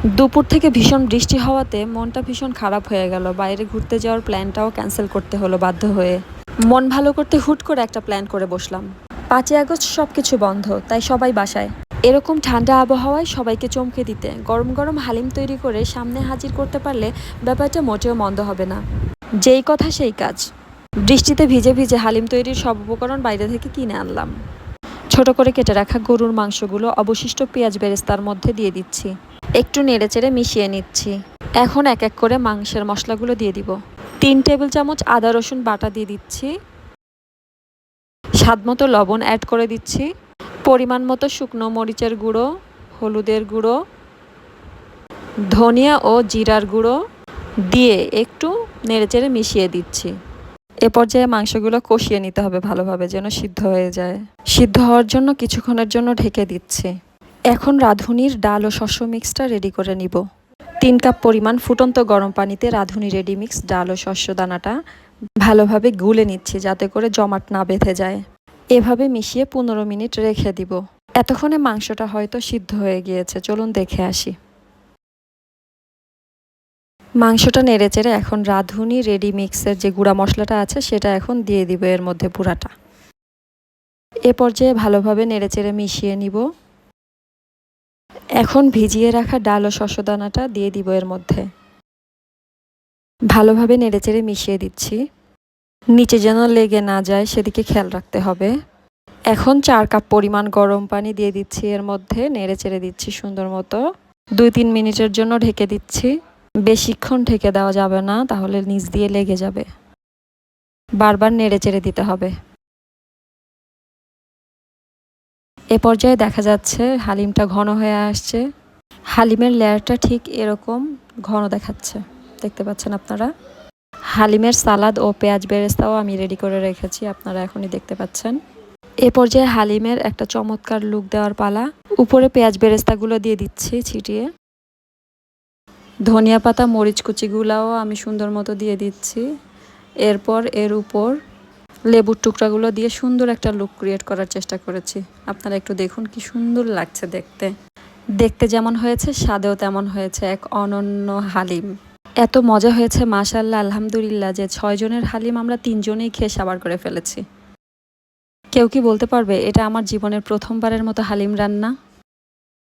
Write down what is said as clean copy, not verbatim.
দুপুর থেকে ভীষণ বৃষ্টি হওয়াতে মনটা ভীষণ খারাপ হয়ে গেল। বাইরে ঘুরতে যাওয়ার প্ল্যানটাও ক্যান্সেল করতে হলো বাধ্য হয়ে। মন ভালো করতে হুট করে একটা প্ল্যান করে বসলাম। 5ই আগস্ট সব কিছু বন্ধ, তাই সবাই বাসায়। এরকম ঠান্ডা আবহাওয়ায় সবাইকে চমকে দিতে গরম গরম হালিম তৈরি করে সামনে হাজির করতে পারলে ব্যাপারটা মোটেও মন্দ হবে না। যেই কথা সেই কাজ। বৃষ্টিতে ভিজে ভিজে হালিম তৈরির সব উপকরণ বাইরে থেকে কিনে আনলাম। ছোট করে কেটে রাখা গরুর মাংসগুলো অবশিষ্ট পেঁয়াজ বেরেস্তার মধ্যে দিয়ে দিচ্ছি। একটু নেড়েচেড়ে মিশিয়ে নিচ্ছি। এখন এক এক করে মাংসের মশলাগুলো দিয়ে দিব। 3 টেবিল চামচ আদা রসুন বাটা দিয়ে দিচ্ছি। স্বাদমতো লবণ অ্যাড করে দিচ্ছি। পরিমাণ মতো শুকনো মরিচের গুঁড়ো, হলুদের গুঁড়ো, ধনিয়া ও জিরার গুঁড়ো দিয়ে একটু নেড়েচেড়ে মিশিয়ে দিচ্ছি। এ পর্যায়ে মাংসগুলো কষিয়ে নিতে হবে ভালোভাবে, যেন সিদ্ধ হয়ে যায়। সিদ্ধ হওয়ার জন্য কিছুক্ষণের জন্য ঢেকে দিচ্ছি। এখন রাঁধুনির ডাল ও শস্য মিক্সটা রেডি করে নিব। 3 কাপ পরিমাণ ফুটন্ত গরম পানিতে রাঁধুনি রেডি মিক্স ডাল ও শস্য দানাটা ভালোভাবে গুলে নিচ্ছি, যাতে করে জমাট না বেঁধে যায়। এভাবে মিশিয়ে 15 মিনিট রেখে দিব। এতক্ষণে মাংসটা হয়তো সিদ্ধ হয়ে গিয়েছে, চলুন দেখে আসি। মাংসটা নেড়েচেড়ে এখন রাঁধুনি রেডি মিক্সের যে গুঁড়া মশলাটা আছে সেটা এখন দিয়ে দিব এর মধ্যে পুরাটা। এ পর্যায়ে ভালোভাবে নেড়েচেড়ে মিশিয়ে নিব। এখন ভিজিয়ে রাখা ডাল ও শস্য দানাটা দিয়ে দিব এর মধ্যে। ভালোভাবে নেড়েচেড়ে মিশিয়ে দিচ্ছি। নিচে যেন লেগে না যায় সেদিকে খেয়াল রাখতে হবে। এখন 4 কাপ পরিমাণ গরম পানি দিয়ে দিচ্ছি এর মধ্যে, নেড়েচেড়ে দিচ্ছি সুন্দর মতো। 2-3 মিনিটের জন্য ঢেকে দিচ্ছি। বেশিক্ষণ ঢেকে দেওয়া যাবে না, তাহলে নিচ দিয়ে লেগে যাবে। বারবার নেড়েচেড়ে দিতে হবে। এ পর্যায়ে দেখা যাচ্ছে হালিমটা ঘন হয়ে আসছে। হালিমের লেয়ারটা ঠিক এরকম ঘন দেখাচ্ছে, দেখতে পাচ্ছেন আপনারা। হালিমের সালাদ ও পেঁয়াজ বেরেস্তাও আমি রেডি করে রেখেছি, আপনারা এখনই দেখতে পাচ্ছেন। এ পর্যায়ে হালিমের একটা চমৎকার লুক দেওয়ার পালা। উপরে পেঁয়াজ বেরেস্তাগুলো দিয়ে দিচ্ছি ছিটিয়ে। ধনিয়া পাতা মরিচ কুচিগুলাও আমি সুন্দর মতো দিয়ে দিচ্ছি। এরপর এর উপর লেবুর টুকরাগুলো দিয়ে সুন্দর একটা লুক ক্রিয়েট করার চেষ্টা করেছি। আপনারা একটু দেখুন কি সুন্দর লাগছে দেখতে। দেখতে যেমন হয়েছে স্বাদেও তেমন হয়েছে, এক অনন্য হালিম। এত মজা হয়েছে মাশাআল্লাহ, আলহামদুলিল্লাহ, যে 6 জনের হালিম আমরা 3 জনেই খেয়ে সাবার করে ফেলেছি। কেউ কি বলতে পারবে এটা আমার জীবনের প্রথমবারের মতো হালিম রান্না?